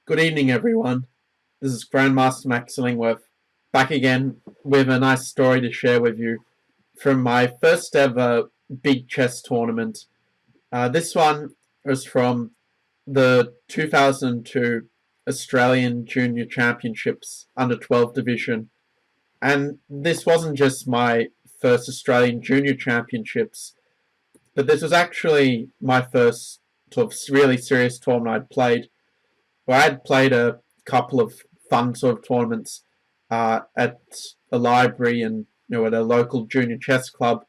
Good evening, everyone. This is Grandmaster Max Illingworth, back again with a nice story to share with you from my first ever big chess tournament. This one was from the 2002 Australian Junior Championships under 12 division. And this wasn't just my first Australian Junior Championships, but this was actually my first sort of really serious tournament I'd played. Where I had played a couple of fun sort of tournaments at a library and at a local junior chess club,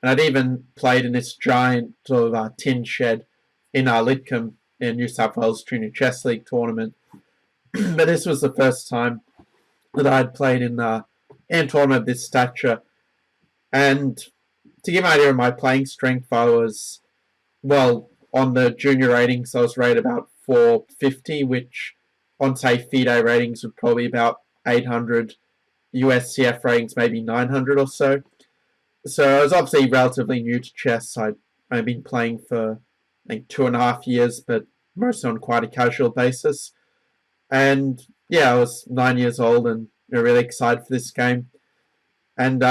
and I'd even played in this giant sort of tin shed in Lidcombe in New South Wales Junior Chess League tournament. But this was the first time that I'd played in a tournament of this stature, and to give an idea of my playing strength, I was on the junior ratings. I was rated about 450, which on say FIDE ratings would probably about 800, USCF ratings maybe 900 or so. So I was obviously relatively new to chess. I'd been playing for I think 2.5 years, but mostly on quite a casual basis. And yeah, I was 9 years old and really excited for this game. And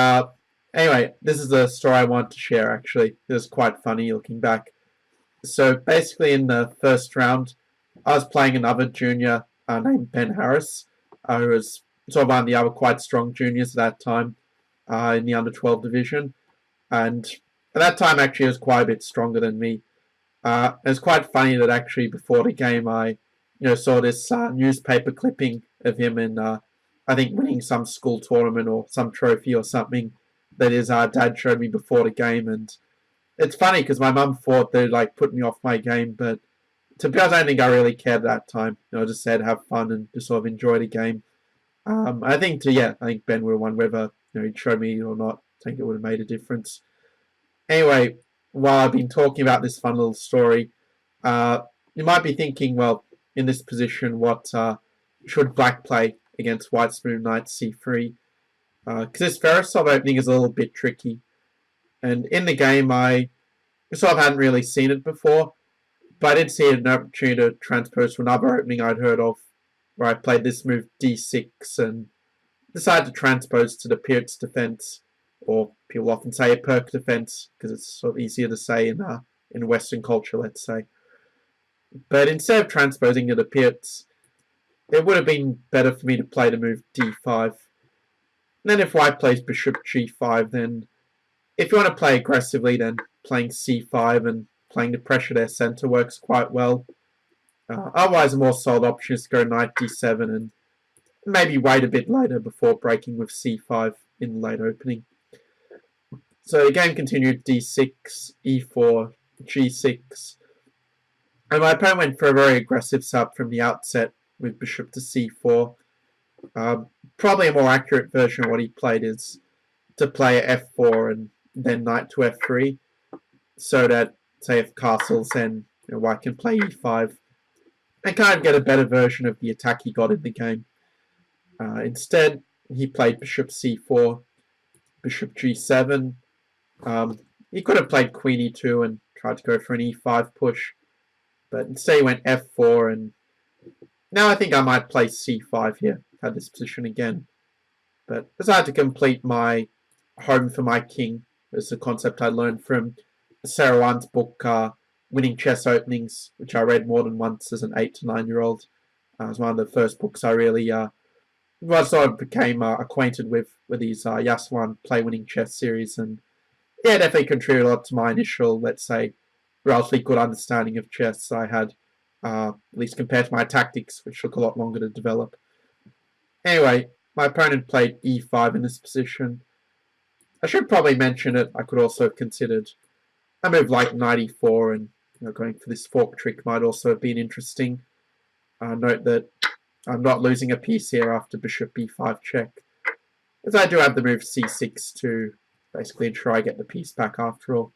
anyway, this is the story I want to share. Actually, it was quite funny looking back. So basically, in the first round, I was playing another junior named Ben Harris, who was sort of one of the other quite strong juniors at that time in the under 12 division. And at that time, actually, he was quite a bit stronger than me. It was quite funny that actually before the game, I saw this newspaper clipping of him in, I think, winning some school tournament or some trophy or something that his dad showed me before the game. And it's funny because my mum thought they'd put me off my game, but to be honest, I don't think I really cared at that time. I just said have fun and just sort of enjoy the game. I think Ben would have won whether he'd showed me or not. I think it would have made a difference. Anyway, while I've been talking about this fun little story, you might be thinking, well, in this position, what should Black play against White's move Knight C3? Because this Veresov opening is a little bit tricky. And in the game, I sort of hadn't really seen it before, but I did see an opportunity to transpose to another opening I'd heard of, where I played this move d6 and decided to transpose to the Pirt's defense, or people often say a Perk defense, because it's sort of easier to say in Western culture, let's say. But instead of transposing to the Pirt's, it would have been better for me to play the move d5. And then if White plays bishop g5, then if you want to play aggressively, then playing c5 and playing to pressure their center works quite well. Otherwise, a more solid option is to go knight d7 and maybe wait a bit later before breaking with c5 in the late opening. So the game continued d6, e4, g6. And my opponent went for a very aggressive sub from the outset with bishop to c4. Probably a more accurate version of what he played is to play f4 and then knight to f3, so that, say, if castles, then White can play e5 and kind of get a better version of the attack he got in the game. Instead, he played bishop c4, bishop g7. He could have played queen e2 and tried to go for an e5 push, but instead he went f4, and now I think I might play c5 here, had this position again. But decided to complete my home for my king. It's a concept I learned from Sarah Wan's book, Winning Chess Openings, which I read more than once as an 8 to 9-year-old. It was one of the first books I really sort of became acquainted with these Yasuan Play Winning Chess series. And yeah, definitely contributed a lot to my initial, let's say, relatively good understanding of chess I had, at least compared to my tactics, which took a lot longer to develop. Anyway, my opponent played e5 in this position. I should probably mention it. I could also have considered a move like knight e4, and going for this fork trick might also have been interesting. Note that I'm not losing a piece here after bishop b5 check, as I do have the move c6 to basically ensure I get the piece back after all.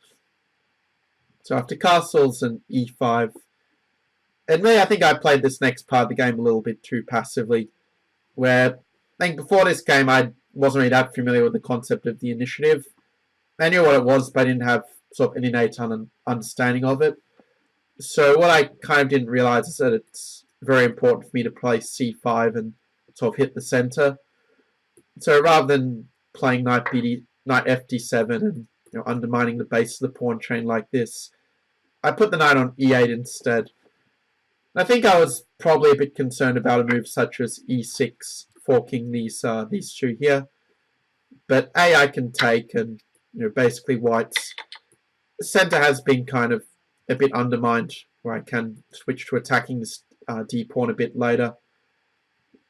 So after castles and e5, and me, I think I played this next part of the game a little bit too passively, where I think before this game I wasn't really that familiar with the concept of the initiative. I knew what it was, but I didn't have sort of an innate understanding of it. So what I kind of didn't realize is that it's very important for me to play c5 and sort of hit the center. So rather than playing knight fd7 and undermining the base of the pawn chain like this, I put the knight on e8 instead. I think I was probably a bit concerned about a move such as e6, forking these two here. But I can take, and basically white's center has been kind of a bit undermined, where I can switch to attacking this d pawn a bit later.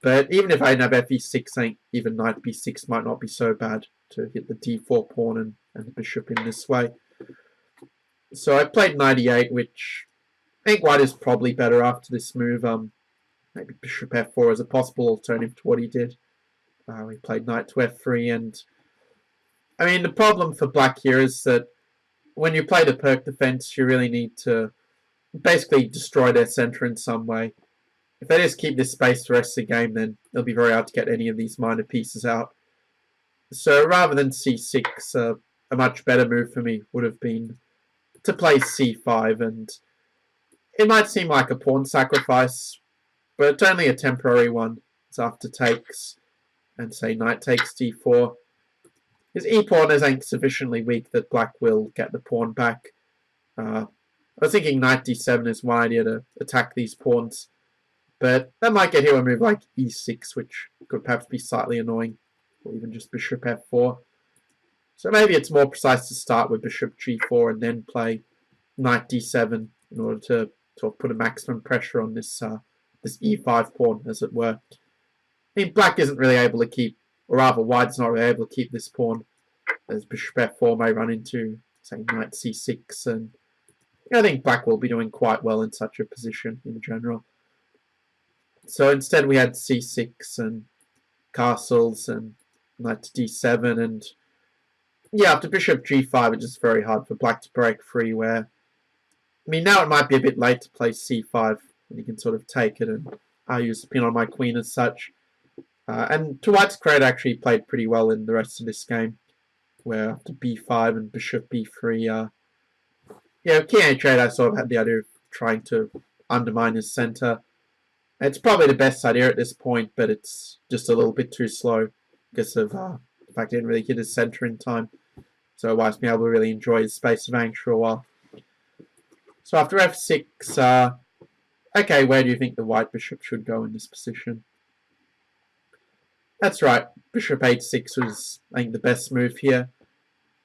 But even if I didn't have fe6, I think even knight b6 might not be so bad to hit the d4 pawn and the bishop in this way. So I played knight e8, which I think white is probably better after this move. Maybe bishop f4 as a possible alternative to what he did. We played knight to f3, and I mean, the problem for black here is that when you play the perk defense, you really need to basically destroy their center in some way. If they just keep this space the rest of the game, then it'll be very hard to get any of these minor pieces out. So rather than c6, a much better move for me would have been to play c5, and it might seem like a pawn sacrifice, but it's only a temporary one. It's after takes, and say knight takes d4. His e-pawn is, I think, sufficiently weak that black will get the pawn back. I was thinking knight d7 is one idea to attack these pawns, but that might get here a move like e6, which could perhaps be slightly annoying, or even just bishop f4. So maybe it's more precise to start with bishop g4 and then play knight d7 in order to sort of put a maximum pressure on this this e5 pawn, as it were. I mean, black isn't really able to keep, or rather white's not really able to keep this pawn, as bishop f4 may run into, say, knight c6, and I think black will be doing quite well in such a position in general. So instead we had c6 and castles and knight to d7, and yeah, after bishop g5 it's just very hard for black to break free, where, I mean, now it might be a bit late to play c5, and you can sort of take it, and I use the pin on my queen as such. And to white's credit, actually played pretty well in the rest of this game, where after b5 and bishop b3, king h8, I sort of had the idea of trying to undermine his center. It's probably the best idea at this point, but it's just a little bit too slow because of the fact he didn't really hit his center in time. So white's been able to really enjoy his space of angle for a while. So after f6, okay, where do you think the white bishop should go in this position? That's right, bishop h6 was, I think, the best move here.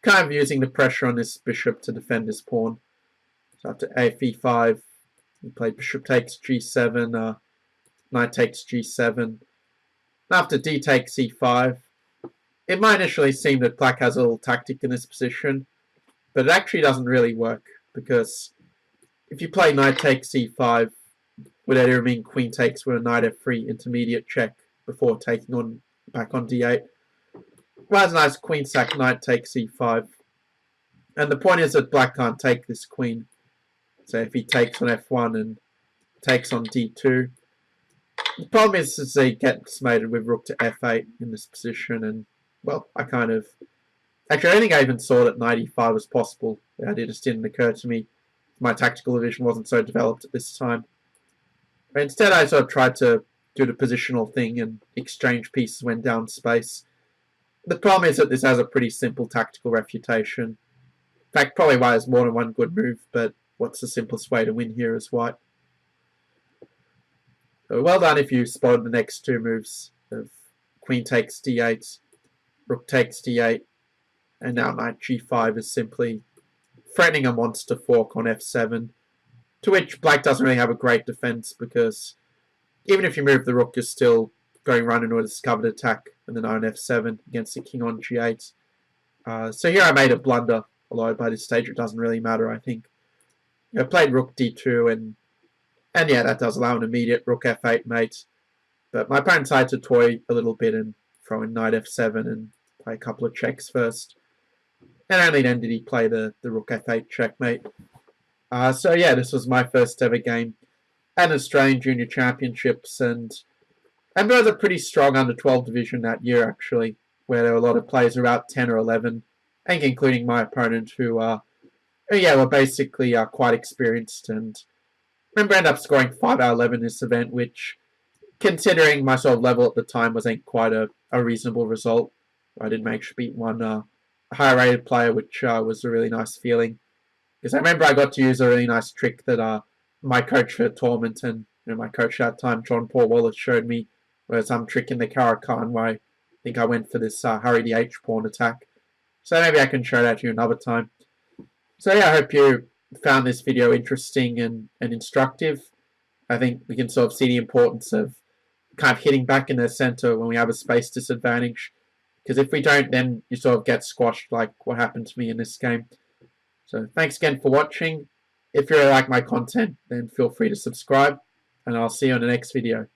Kind of using the pressure on this bishop to defend his pawn. So after fe5, he played bishop takes g7, knight takes g7. After d takes e5, it might initially seem that black has a little tactic in this position, but it actually doesn't really work, because if you play knight takes e5, would either mean queen takes with a knight f3 intermediate check before taking on back on d8. Well, a nice queen sack, knight takes e5. And the point is that black can't take this queen. So if he takes on f1 and takes on d2, the problem is that he gets mated with rook to f8 in this position, and well, I don't think I even saw that knight e5 was possible. The idea just didn't occur to me. My tactical vision wasn't so developed at this time. But instead, I sort of tried to do the positional thing and exchange pieces when down space. The problem is that this has a pretty simple tactical refutation. In fact, probably white has more than one good move, but what's the simplest way to win here as white? So well done if you spotted the next two moves of queen takes d8, rook takes d8, and now knight g5 is simply threatening a monster fork on f7, to which black doesn't really have a great defense, because even if you move the rook, you're still going run into a discovered attack and then on f7 against the king on g8. So here I made a blunder, although by this stage it doesn't really matter, I think. I played rook d2, and yeah, that does allow an immediate rook f8 mate. But my opponent decided to toy a little bit and throw in knight f7 and play a couple of checks first. And only then did he play the rook f8 checkmate. So yeah, this was my first ever game at Australian Junior Championships, and both a pretty strong under-12 division that year, actually, where there were a lot of players about 10 or 11, I think including my opponent, who were basically quite experienced, and remember I ended up scoring 5 out of 11 in this event, which, considering my sort of level at the time, was quite a reasonable result. I did manage to beat one higher rated player, which was a really nice feeling. Because I remember I got to use a really nice trick that my coach for the tournament and my coach at that time, John Paul Wallace, showed me, where some trick in the Caracan where I think I went for this Harry the H pawn attack. So maybe I can show that to you another time. So yeah, I hope you found this video interesting and instructive. I think we can sort of see the importance of kind of hitting back in the center when we have a space disadvantage. Because if we don't, then you sort of get squashed like what happened to me in this game. So thanks again for watching. If you really like my content, then feel free to subscribe, and I'll see you on the next video.